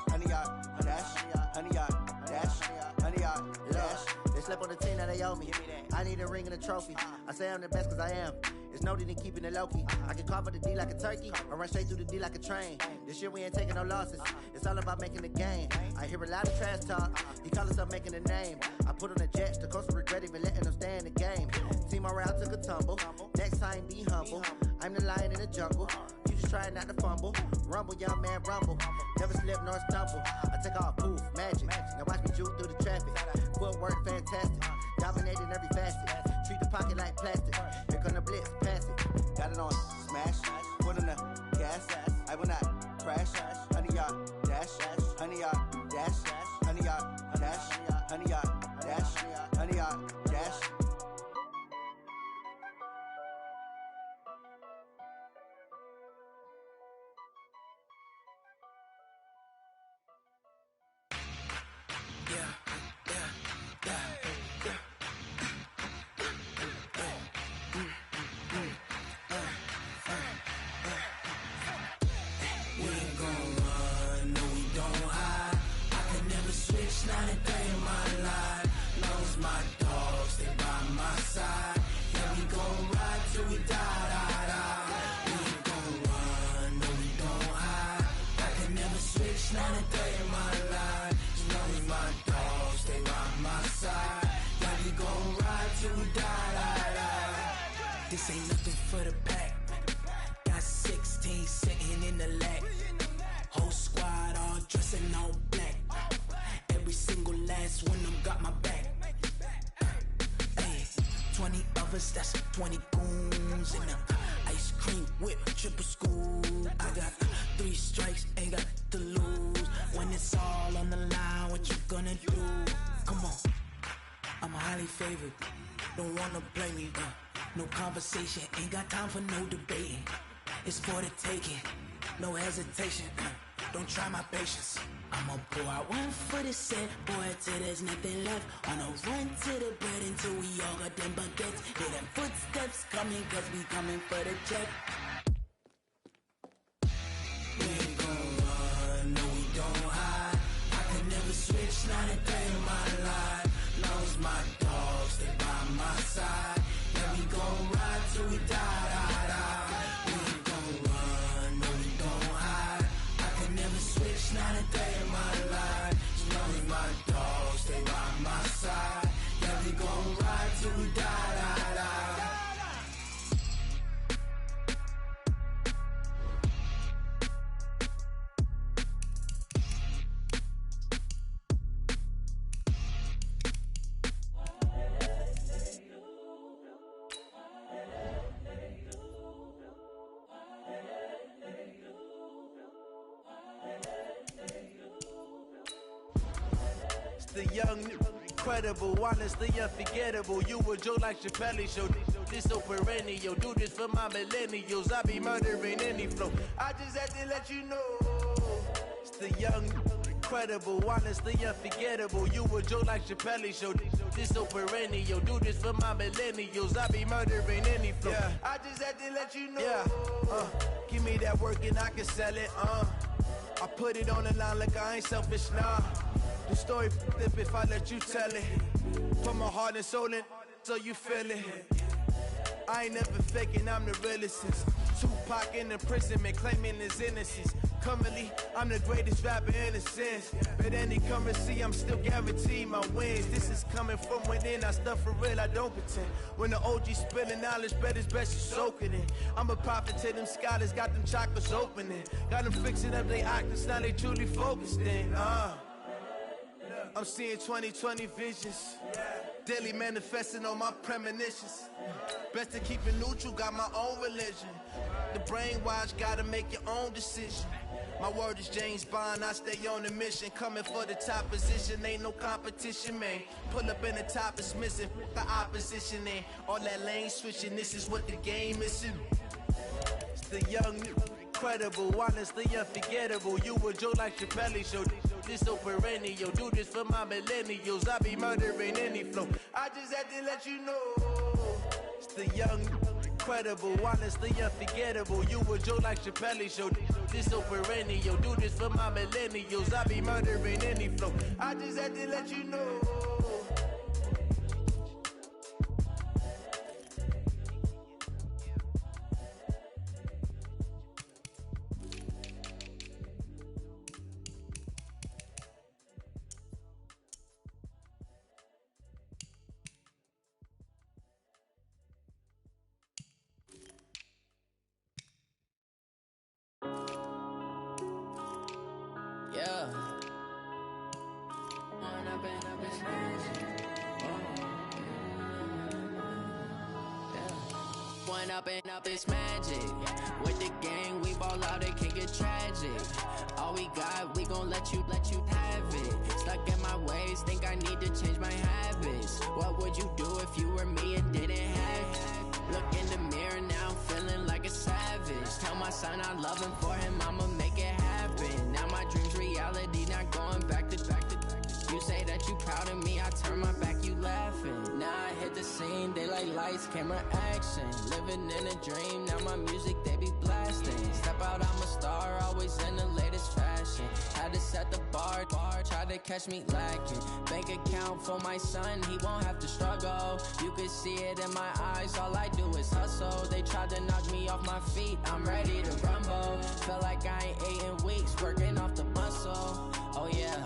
honey, y'all dash, honey, y'all dash, honey, y'all dash. Slept on the team that they owe me. I need a ring and a trophy. I say I'm the best cause I am. It's noted in keeping it low-key. I can carve up the D like a turkey or run straight through the D like a train. This year we ain't taking no losses. It's all about making the game. I hear a lot of trash talk. He call himself making a name. I put on the Jets. The coach will regret even letting them stay in the game. Team morale took a tumble. Next time be humble. I'm the lion in the jungle. You just try not to fumble. Rumble, young man, rumble. Never slip nor stumble. I take off, poof, magic. Now watch me juke through the traffic. Footwork fantastic. Dominating every facet. Treat the pocket like plastic. Here come the blitz, pass it. Got it on smash. Foot on the gas. I will not crash. Honey, y'all dash. Honey, y'all dash. Honey, y'all dash. Honey, y'all dash. Honey, y'all dash. Not a day in my life. Knows my dogs, they by my side. Yeah, we gon' ride till we die. We ain't gon' run, no, we don't hide. I can never switch, not a day in my life. Knows my dogs, they by my side. Yeah, we gon' ride till we die. This ain't nothing for the pack. Got 16 sitting in the lag. Whole squad all dressing all black. Every single last one of them got my back. Hey, 20 of us, that's 20 goons in them. Ice cream whip, triple school. I got 3 strikes, ain't got to lose. When it's all on the line, what you gonna do? Come on, I'm highly favored. Don't wanna blame me. No conversation, ain't got time for no debating. It's for the taking, no hesitation. Don't try my patience. I'ma pour out one for the set, boy, till there's nothing left. On a run to the bread until we all got them baguettes. Hear them footsteps coming, cause we coming for the check. We ain't gon' run, no, we don't hide. I can never switch, not a day in my life. Knows my dogs, they by my side. Yeah, we gon' ride till we die. We ain't gon' It's not a day in my life. You know we my dogs, stay by my side. Yeah, we gon' ride till we die, die, die. The young, incredible, honestly unforgettable. You a joke like Chappelle show. This so perennial. Do this for my millennials. I be murdering any flow. I just had to let you know. It's the young, incredible, honestly unforgettable. You a joke like Chappelle show. This so perennial. Do this for my millennials. I be murdering any flow. Yeah. I just had to let you know. Yeah. Give me that work and I can sell it. I put it on the line like I ain't selfish, nah. The story flip if I let you tell it. Put my heart and soul in so you feel it. I ain't never faking, I'm the realest. Tupac in imprisonment, claiming his innocence. Currently, I'm the greatest rapper in a sense. But any currency, I'm still guaranteed my wins. This is coming from within, I stuff for real, I don't pretend. When the OG spilling knowledge, bet it's best you soak it in. I'm a prophet to them scholars, got them chakras opening. Got them fixing up they octaves, now they truly focused in. I'm seeing 2020 visions. Daily manifesting on my premonitions. Best to keep it neutral, got my own religion. The brainwash, gotta make your own decision. My word is James Bond, I stay on the mission. Coming for the top position, ain't no competition, man. Pull up in the top, it's missing, the opposition in. All that lane switching, this is what the game is in. It's the young, incredible, honestly unforgettable. You a joke like Chappelle show. This so perennial. Do this for my millennials. I be murdering any flow. I just had to let you know. It's the young, incredible, honestly unforgettable. You a joke like Chappelle show. This so perennial. Do this for my millennials. I be murdering any flow. I just had to let you know. Yeah. One up and up, it's magic. With the gang, we ball out, it can get tragic. All we got, we gon' let you have it. Stuck in my ways, think I need to change my habits. What would you do if you were me and didn't have it? Look in the mirror, now I'm feeling like a savage. Tell my son I love him, for him I'ma make it happen. Now my dream's reality, not going back to. You say that you proud of me, I turn my back, you laughing. Now I hit the scene, daylight lights, camera action. Living in a dream, now my music, they be blasting. Step out, I'm a star, always in the latest fashion. Had to set the bar, try to catch me lacking. Bank account for my son, he won't have to struggle. You could see it in my eyes, all I do is hustle. They tried to knock me off my feet, I'm ready to rumble. Felt like I ain't ate in weeks, working off the muscle. Oh yeah,